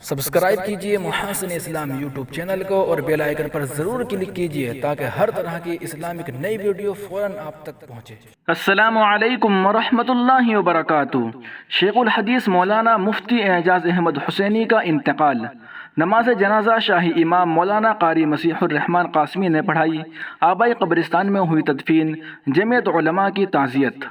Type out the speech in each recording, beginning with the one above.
Subscribe کیجئے محاسن اسلام YouTube channel کو اور بیل آئیکن پر ضرور کلک کیجئے تاکہ ہر طرح کی اسلامک نئی ویڈیو فوراً آپ تک پہنچے۔ السلام علیکم ورحمۃ اللہ وبرکاتہ۔ شیخ الحدیث مولانا مفتی اعجاز احمد حسینی کا انتقال۔ نماز جنازہ شاہی امام مولانا قاری مسیح الرحمن قاسمی نے پڑھائی۔ آبائی قبرستان میں ہوئی تدفین۔ جمعیت علماء کی تعزیت۔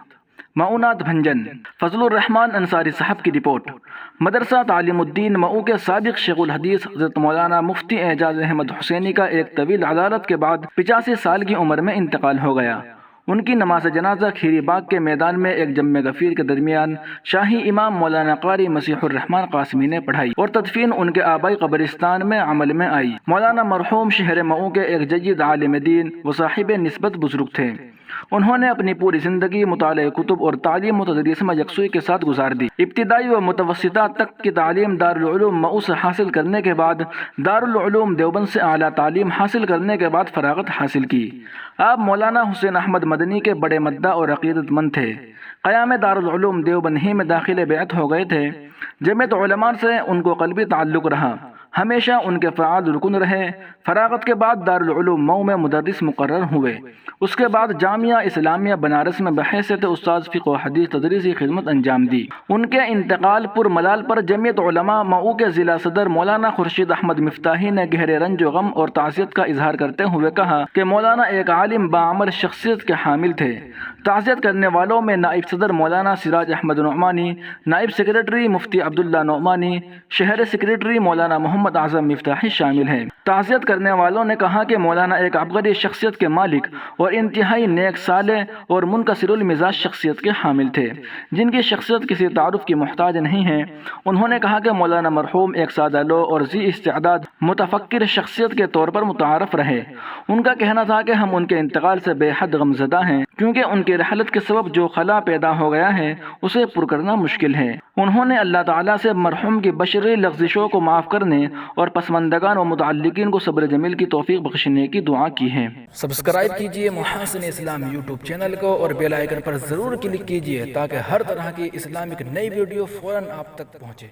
معونات بھنجن۔ فضل الرحمن انصاری صاحب کی رپورٹ۔ مدرسہ تعلیم الدین مئو کے سابق شیخ الحدیث حضرت مولانا مفتی اعجاز احمد حسینی کا ایک طویل عدالت کے بعد 85 سال کی عمر میں انتقال ہو گیا۔ ان کی نماز جنازہ کھیری باغ کے میدان میں ایک جمع غفیر کے درمیان شاہی امام مولانا قاری مسیح الرحمن قاسمی نے پڑھائی اور تدفین ان کے آبائی قبرستان میں عمل میں آئی۔ مولانا مرحوم شہر مئو کے ایک جید عالم دین و صاحب نسبت بزرگ تھے۔ انہوں نے اپنی پوری زندگی مطالعہ کتب اور تعلیم و تدریس میں یکسوئی کے ساتھ گزار دی۔ ابتدائی و متوسطہ تک کی تعلیم دارالعلوم مئو سے حاصل کرنے کے بعد دارالعلوم دیوبند سے اعلیٰ تعلیم حاصل کرنے کے بعد فراغت حاصل کی۔ آپ مولانا حسین احمد مدنی کے بڑے مداح اور عقیدت مند تھے۔ قیام دارالعلوم دیوبند ہی میں داخل بیعت ہو گئے تھے۔ جمعیت علماء سے ان کو قلبی تعلق رہا، ہمیشہ ان کے فعال رکن رہے۔ فراغت کے بعد دارالعلوم مئو میں مدرس مقرر ہوئے۔ اس کے بعد جامعہ اسلامیہ بنارس میں بحیثیت استاذ فقہ و حدیث تدریسی خدمت انجام دی۔ ان کے انتقال پر ملال پر جمعیت علماء مئو کے ضلع صدر مولانا خورشید احمد مفتاحی نے گہرے رنج و غم اور تعزیت کا اظہار کرتے ہوئے کہا کہ مولانا ایک عالم باعمل شخصیت کے حامل تھے۔ تعزیت کرنے والوں میں نائب صدر مولانا سراج احمد نعمانی، نائب سیکریٹری مفتی عبداللہ نعمانی، شہر سیکریٹری مولانا محمد اعظم مفتاحی شامل ہیں۔ تعزیت کرنے والوں نے کہا کہ مولانا ایک عبقری شخصیت کے مالک اور انتہائی نیک صالح اور منکسر المزاج شخصیت کے حامل تھے، جن کی شخصیت کسی تعارف کی محتاج نہیں ہے۔ انہوں نے کہا کہ مولانا مرحوم ایک سادہ لو اور ذی استعداد متفکر شخصیت کے طور پر متعارف رہے۔ ان کا کہنا تھا کہ ہم ان کے انتقال سے بے حد غمزدہ ہیں، کیونکہ ان کی رحلت کے سبب جو خلا پیدا ہو گیا ہے اسے پر کرنا مشکل ہے۔ انہوں نے اللہ تعالیٰ سے مرحوم کی بشری لغزشوں کو معاف کرنے اور پسماندگان و متعلقین کو صبر جمیل کی توفیق بخشنے کی دعا کی ہے۔ سبسکرائب کیجئے محاسن اسلام یوٹیوب چینل کو اور بیل آئیکن پر ضرور کلک کیجئے تاکہ ہر طرح کی اسلامک نئی ویڈیو فوراً آپ تک پہنچے۔